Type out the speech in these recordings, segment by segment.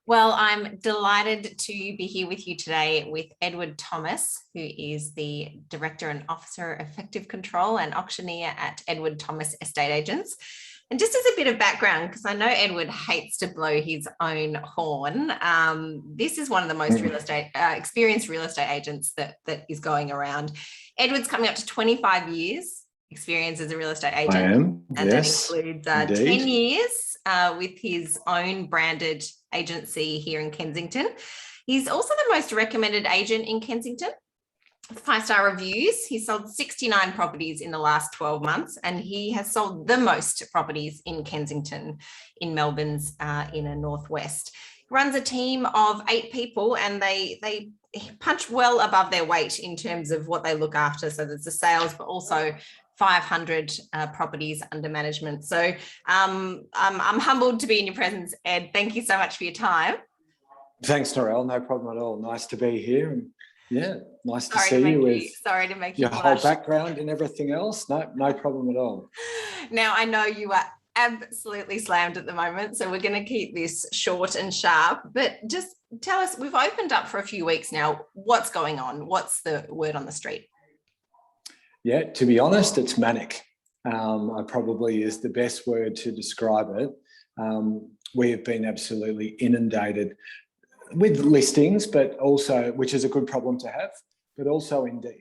Well, I'm delighted to be here with you today with Edward Thomas, who is the Director and Officer of Effective Control and Auctioneer at Edward Thomas Estate Agents. And just as a bit of background, because I know Edward hates to blow his own horn, this is one of the most experienced real estate agents that is going around. Edward's coming up to 25 years experience as a real estate agent. I am, and yes, that includes 10 years with his own branded agency here in Kensington. He's also the most recommended agent in Kensington. 5-star reviews. He sold 69 properties in the last 12 months, and he has sold the most properties in Kensington, in Melbourne's inner northwest. He runs a team of 8 people, and they punch well above their weight in terms of what they look after. So there's the sales, but also 500 properties under management. So I'm humbled to be in your presence, Ed. Thank you so much for your time. Thanks, Narelle. No problem at all. Nice to be here. And yeah, nice to see you with your whole background and everything else. No problem at all. Now, I know you are absolutely slammed at the moment, so we're going to keep this short and sharp, but just tell us, we've opened up for a few weeks now. What's going on? What's the word on the street? Yeah, to be honest, it's manic. Probably is the best word to describe it. We have been absolutely inundated with listings, but also, which is a good problem to have, but also inundated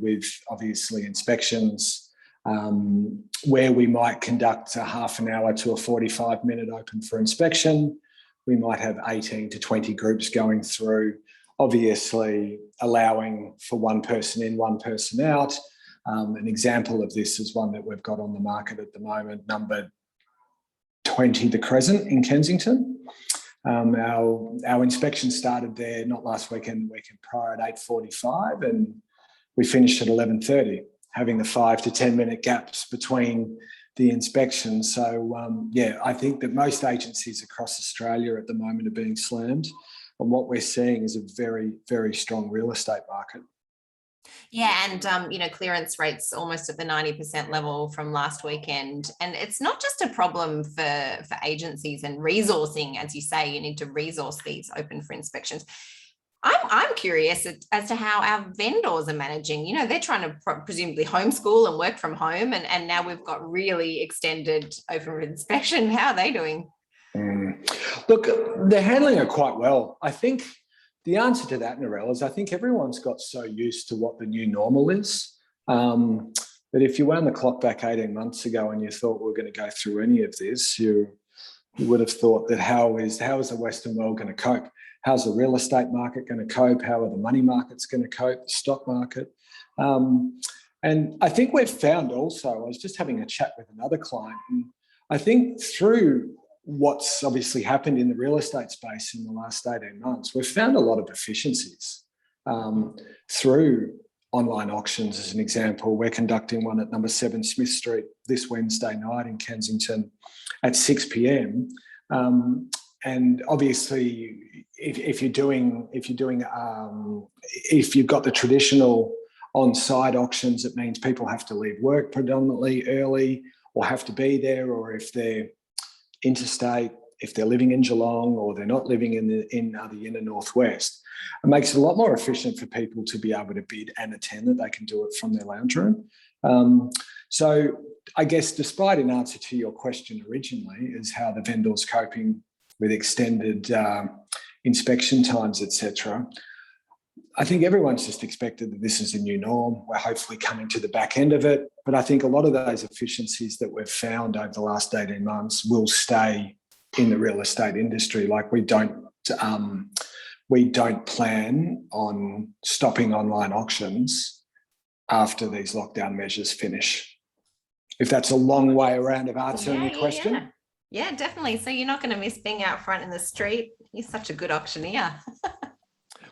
with obviously inspections, where we might conduct a half an hour to a 45-minute open for inspection. We might have 18 to 20 groups going through, obviously allowing for one person in, one person out. An example of this is one that we've got on the market at the moment, number 20 The Crescent in Kensington. Our inspection started there not last weekend, the weekend prior at 8:45, and we finished at 11:30, having the 5 to 10 minute gaps between the inspections. So yeah, I think that most agencies across Australia at the moment are being slammed, and what we're seeing is a very, very strong real estate market. Yeah, and clearance rates almost at the 90% level from last weekend. And it's not just a problem for agencies and resourcing, as you say, you need to resource these open for inspections. I'm curious as to how our vendors are managing. They're trying to presumably homeschool and work from home, and now we've got really extended open for inspection. How are they doing? Look, they're handling it quite well. I think the answer to that, Narelle, is I think everyone's got so used to what the new normal is that if you wound the clock back 18 months ago and you thought we were going to go through any of this, you would have thought that how is the Western world going to cope? How's the real estate market going to cope? How are the money markets going to cope? The stock market? And I think we've found also, I was just having a chat with another client, and I think through what's obviously happened in the real estate space in the last 18 months, we've found a lot of efficiencies through online auctions. As an example, we're conducting one at number 7 Smith Street this Wednesday night in Kensington at 6 p.m. And obviously, if you've got the traditional on-site auctions, it means people have to leave work predominantly early or have to be there, or if they're interstate, if they're living in Geelong or they're not living in the inner northwest, it makes it a lot more efficient for people to be able to bid and attend, that they can do it from their lounge room. So I guess, despite an answer to your question originally, is how the vendor's coping with extended inspection times, etc. I think everyone's just expected that this is a new norm. We're hopefully coming to the back end of it. But I think a lot of those efficiencies that we've found over the last 18 months will stay in the real estate industry. Like, we don't plan on stopping online auctions after these lockdown measures finish. If that's a long way around of answering your question. Yeah, definitely. So you're not going to miss being out front in the street. You're such a good auctioneer.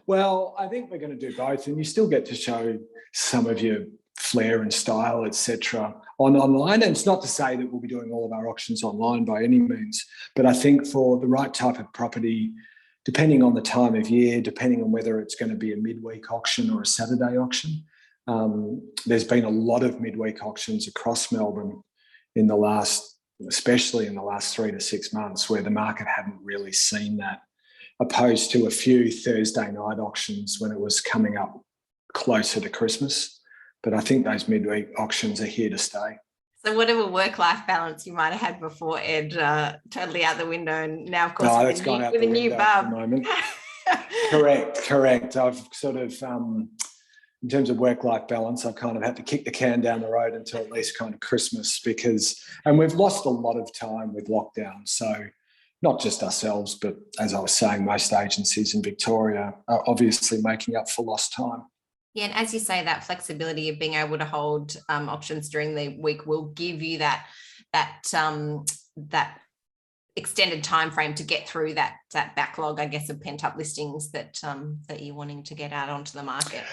Well, I think we're going to do both, and you still get to show some of your flair and style, etc., online. And it's not to say that we'll be doing all of our auctions online by any means, but I think for the right type of property, depending on the time of year, depending on whether it's going to be a midweek auction or a Saturday auction, there's been a lot of midweek auctions across Melbourne in the last especially in the last 3 to 6 months, where the market hadn't really seen that, opposed to a few Thursday night auctions when it was coming up closer to Christmas. But I think those midweek auctions are here to stay. So whatever work-life balance you might have had before, Ed, totally out the window, and now, of course, That's gone out the window at the moment. Correct. I've sort of, in terms of work-life balance, I've kind of had to kick the can down the road until at least kind of Christmas, and we've lost a lot of time with lockdown. So not just ourselves, but as I was saying, most agencies in Victoria are obviously making up for lost time. Yeah, and as you say, that flexibility of being able to hold auctions during the week will give you that extended time frame to get through that backlog, I guess, of pent-up listings that you're wanting to get out onto the market.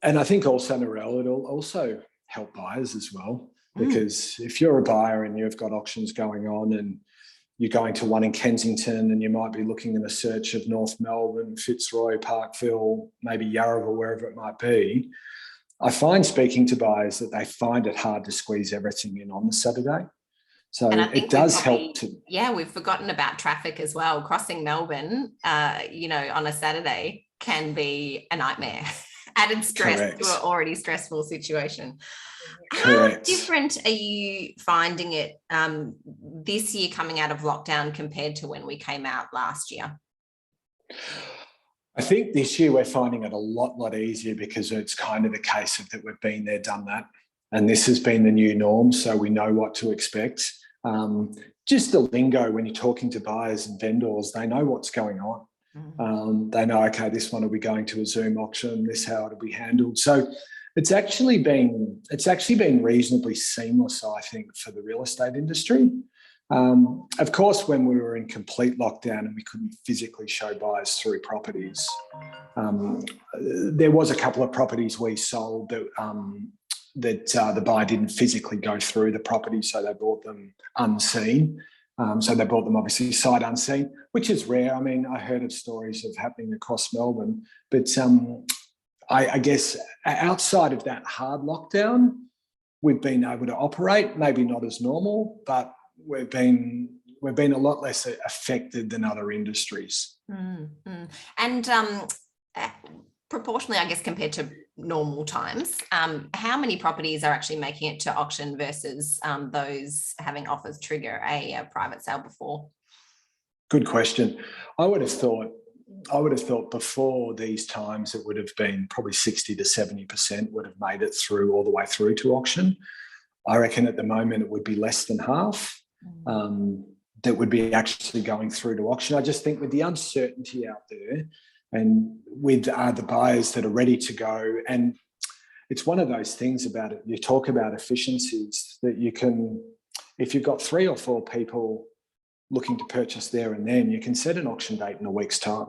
And I think also, Narelle, it'll also help buyers as well, because if you're a buyer and you've got auctions going on and you're going to one in Kensington and you might be looking in a search of North Melbourne, Fitzroy, Parkville, maybe Yarraville, wherever it might be, I find speaking to buyers that they find it hard to squeeze everything in on the Saturday. So it does help to... Yeah, we've forgotten about traffic as well. Crossing Melbourne, on a Saturday can be a nightmare. Added stress Correct. to an already stressful situation. Correct. How different are you finding it this year coming out of lockdown compared to when we came out last year? I think this year we're finding it a lot easier, because it's kind of the case of that we've been there, done that. And this has been the new norm, so we know what to expect. Just the lingo when you're talking to buyers and vendors, they know what's going on. They know, okay, this one will be going to a Zoom auction, this how it'll be handled. So it's actually been reasonably seamless, I think, for the real estate industry. Of course, when we were in complete lockdown and we couldn't physically show buyers through properties, there was a couple of properties we sold that the buyer didn't physically go through the property, so they bought them unseen. So they bought them obviously sight unseen, which is rare. I mean, I heard of stories of happening across Melbourne, but I guess outside of that hard lockdown, we've been able to operate, maybe not as normal, but we've been a lot less affected than other industries. And proportionally, I guess, compared to normal times, how many properties are actually making it to auction versus those having offers trigger a private sale before? Good question. I would have thought before these times it would have been probably 60 to 70% would have made it through all the way through to auction. I reckon at the moment it would be less than half that would be actually going through to auction. I just think with the uncertainty out there, and with the buyers that are ready to go, and it's one of those things about it, you talk about efficiencies that you can, if you've got 3 or 4 people looking to purchase there and then, you can set an auction date in a week's time.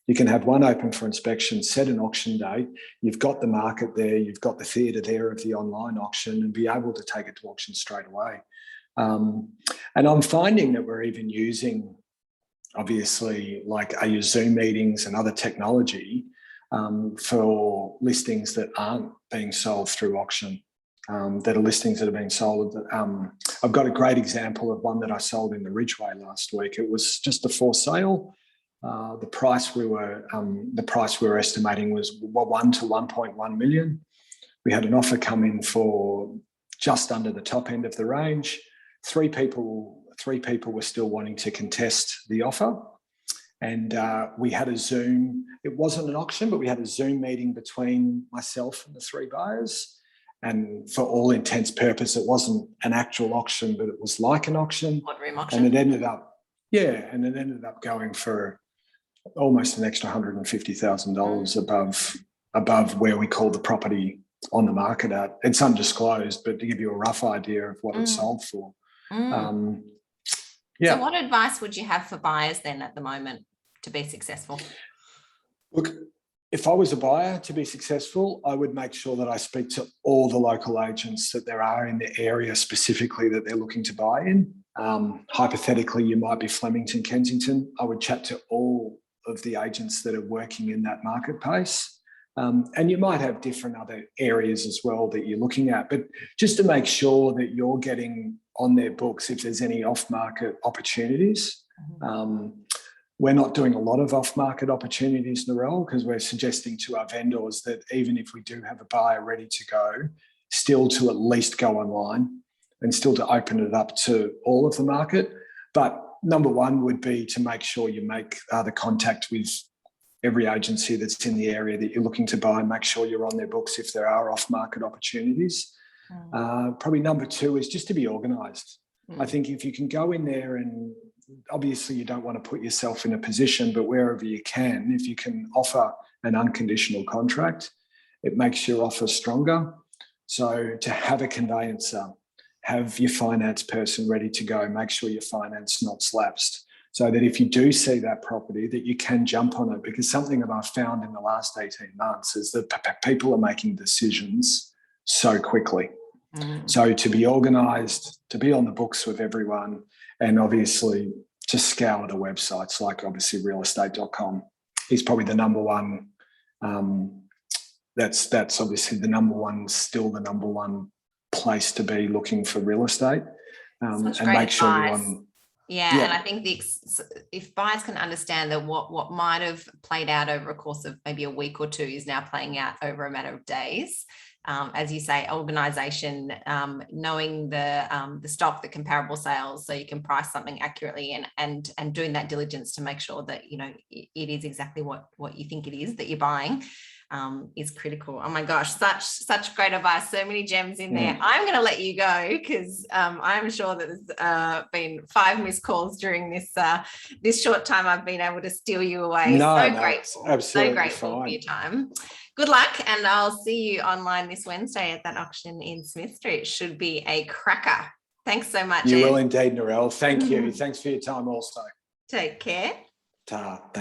You can have one open for inspection, set an auction date, you've got the market there, you've got the theatre there of the online auction, and be able to take it to auction straight away. And I'm finding that we're even using, obviously, like Zoom meetings and other technology for listings that aren't being sold through auction, that are listings that are being sold. I've got a great example of one that I sold in the Ridgeway last week. It was just a for sale. The price we were estimating was 1 to 1.1 million. We had an offer come in for just under the top end of the range. Three people were still wanting to contest the offer. And we had a Zoom, it wasn't an auction, but we had a Zoom meeting between myself and the 3 buyers. And for all intents and purposes, it wasn't an actual auction, but it was like an auction. Boardroom auction. And it ended up going for almost an extra $150,000 above where we called the property on the market at. It's undisclosed, but to give you a rough idea of what it sold for. So what advice would you have for buyers then at the moment to be successful? Look, if I was a buyer to be successful, I would make sure that I speak to all the local agents that there are in the area specifically that they're looking to buy in. Hypothetically, you might be Flemington, Kensington. I would chat to all of the agents that are working in that marketplace. And you might have different other areas as well that you're looking at, but just to make sure that you're getting on their books if there's any off-market opportunities. We're not doing a lot of off-market opportunities, Narelle, because we're suggesting to our vendors that even if we do have a buyer ready to go, still to at least go online and still to open it up to all of the market. But number one would be to make sure you make the contact with every agency that's in the area that you're looking to buy and make sure you're on their books if there are off-market opportunities. Probably number two is just to be organised. I think if you can go in there, and obviously you don't want to put yourself in a position, but wherever you can, if you can offer an unconditional contract, it makes your offer stronger. So to have a conveyancer, have your finance person ready to go, make sure your finance not lapsed, so that if you do see that property, that you can jump on it. Because something that I've found in the last 18 months is that people are making decisions so quickly. So to be organised, to be on the books with everyone, and obviously to scour the websites like obviously realestate.com is probably the number one. That's obviously the number one, still the number one place to be looking for real estate, and make sure you're on. Yeah, and I think if buyers can understand that what might have played out over a course of maybe a week or two is now playing out over a matter of days. As you say, organisation, knowing the stock, the comparable sales, so you can price something accurately, and doing that diligence to make sure that it is exactly what you think it is that you're buying. Is critical. Oh my gosh, such great advice, so many gems in there. I'm going to let you go because I'm sure that there's been 5 missed calls during this short time I've been able to steal you away. Grateful, absolutely so grateful for your time. Good luck, and I'll see you online this Wednesday at that auction in Smith Street. Should be a cracker. Thanks so much. You will indeed, Narelle. Thank you. Thanks for your time also. Take care. Ta. Thanks.